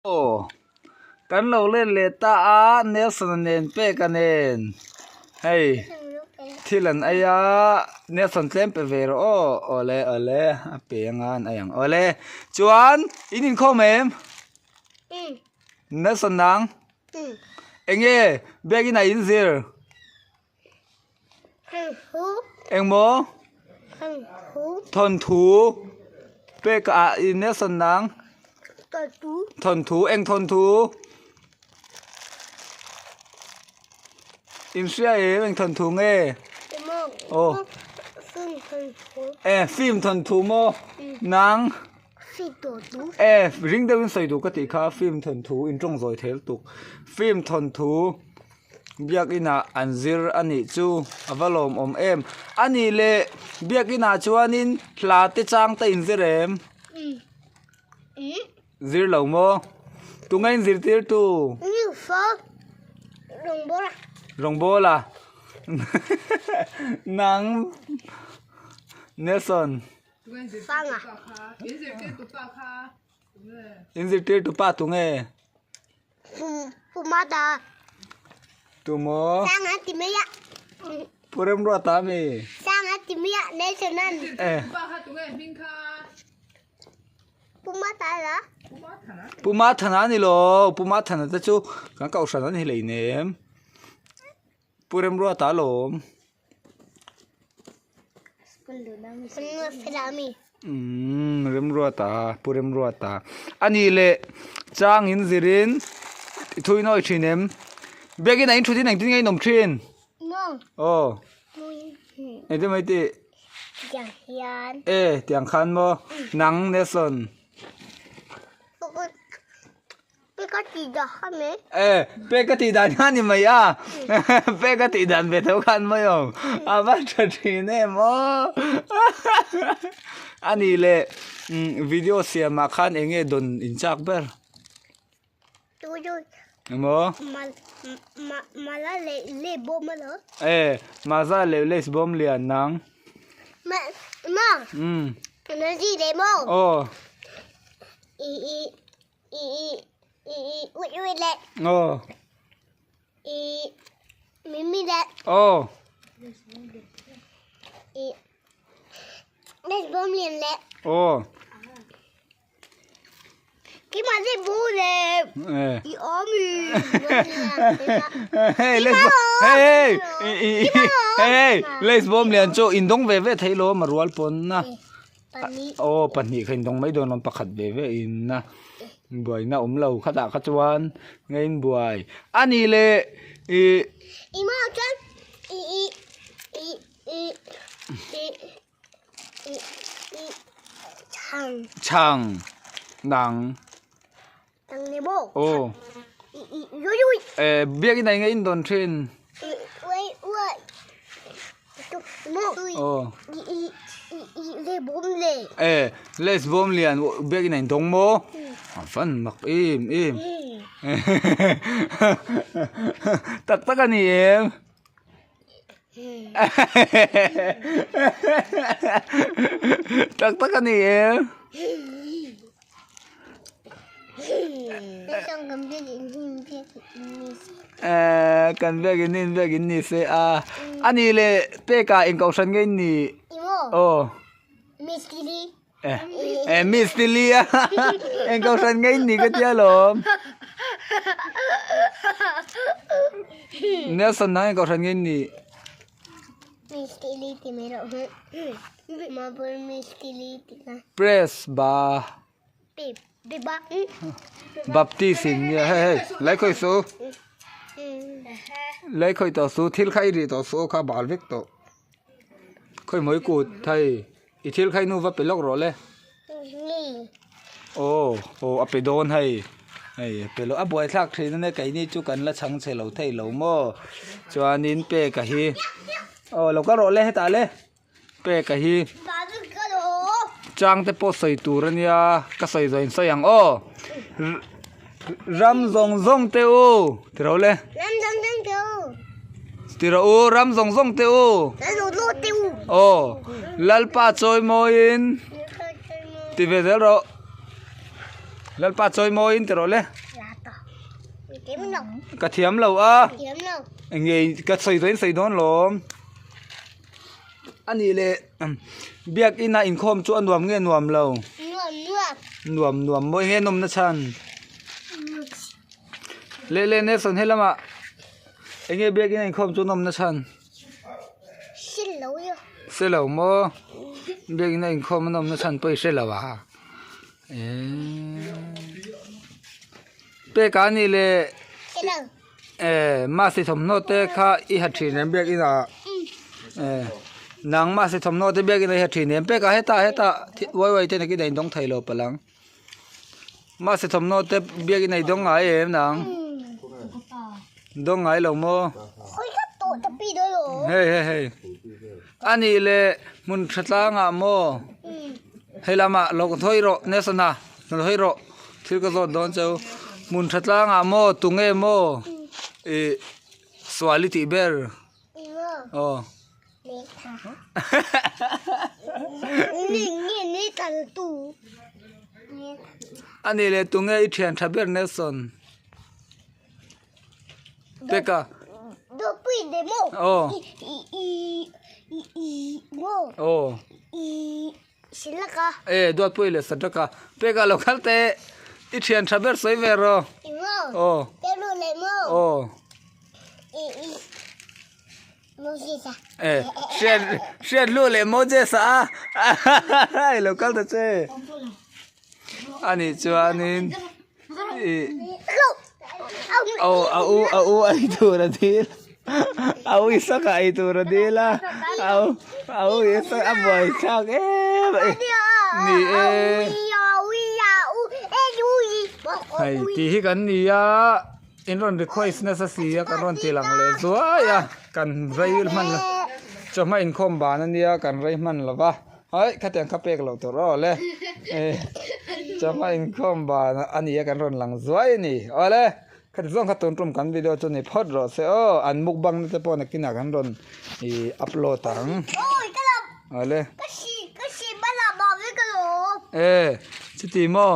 Oh, kan lo len le ta a Nelson nen pe kanen. Hey, thilan aya Nelson tlem pe ver o ole a pe ngan ayang ole. Chuan inin khomem. Nelson nang. Enge begi na in zir. Eng mo thon thu pe ka in Nelson nang. Thon thu eng thon thu im sia eng thon thu nghe oh phim thon thu mo nang ring đâu in soi du ka ti kha phim thon thu in trong rồi thel tuk phim thon thu biak ina anzir ani chu avalom om em ani le biak ina chuanin thla te chang ta in zirem zir lo mo tu ngay zir tir tu rong bola nang Nelson in zir tir tu pa tu nghe tu mo purem ro ta mi Puma thana ni lo Puma thana ta chu kan kau san ni lei nem purem ro ta lom rem ro ta purem ro ta ani le chang in zirin thui noi thinem begi na in thuti nang tin ngai nom thin oh ai te mai ti tiang khan mo nang Nelson pe ka ti dan ni mai a pe ka ti dan be thau khan mo yo aba thati ne mo ani le video sia ma khan enge don in chak ber mo mala le bom lo maza le bom lian nang ma nó gì đấy mo ui lẹ mimi lẹ đây bom liền lẹ cái mà đây bố lẹ đi ốm hey let's bom liền cho in dong về thấy lo mà rual pon na pani khain dong mai don pakhat ve in na buai na lâu khata khachuan ngain buai ani le ima chan chang nang ne bo biak in ngai in don thin le bom le les bom lian biak in dong mo fan mak im tak ani em tak ani em kan begin ni se ani le pe ka in kau san ngai ni mistili mistili en kau san ngai ni ka tia lom Nelson na en kau san ngai ni mistili ti me ro ma por mistili ti ka press ba baptism ya hey lai khoi su lai khoi to su thil khai ri to su kha bal vek to khoi moi ku thai i thil khai nu va pe lok ro le ape don hai pe lo aboi thak thrin ne kai ni chu kan la chang che lo thai lo mo chuanin pe ka hi lo ka ro le he ta le pe ka hi chang te po soi turania ka soi join sayang ram zong te tiro le tiro ram zong te lalpa choi moin ti ve ro lal pa choi mo in tero le là to kiếm nó ka thiam lo a kiếm nó nge ka sei don lom ani le biak ina in khom chu anwam nge nuam lo nuột nuam mo nge nom na chan le ne son helama nge biak ina in khom chu nom na chan xin lỗi yo se lo mo biak ina in khom nom na chan poi se lo wa pe ka ni le cái đâu ma si thom no te kha I ha thi ne biak ina nang ma si thom no te biak ina ha thi ne pe ka heta wai te ne ki dai dong thai lo palang ma si thom no te biak ina dong ai em nang dong ai lo mo ôi cái tổ tập đi đó rồi hey ani le mun thatla nga mo helama lo thoi ro ne sana lo hoi ro thil ka zo don chau mun thatla nga mo tunge mo swali ti ber oh nè thả nè tao tu ani le tunge I thian thaber ne son peka đồ quỷ để mô oh mô oh xin là cả do pui le sadaka peka lo khalte I thian thaber soi vero mô oh cái đồ này mô oh mô gì sao shed lu le moje sa ai lo kal ta che ani chuanin au ai tu ra dil au isa ka ai tu ra dila au isa aboy chak ni hai ti hi kan ni ya in ron request na sa siya kan ron tilang le zuaya kan rail man la choma in khom ba na nia kan rai man la ba hai khateng khapek lo to ro le choma in khom ba na ania kan ron lang zuai ni ole khat zong khaton tum kan video chu ni phot ro se o an mukbang ni te pon kina kan ron I upload tang ôi cái là ole cái gì bắt là bỏ với cái đồ chiti mo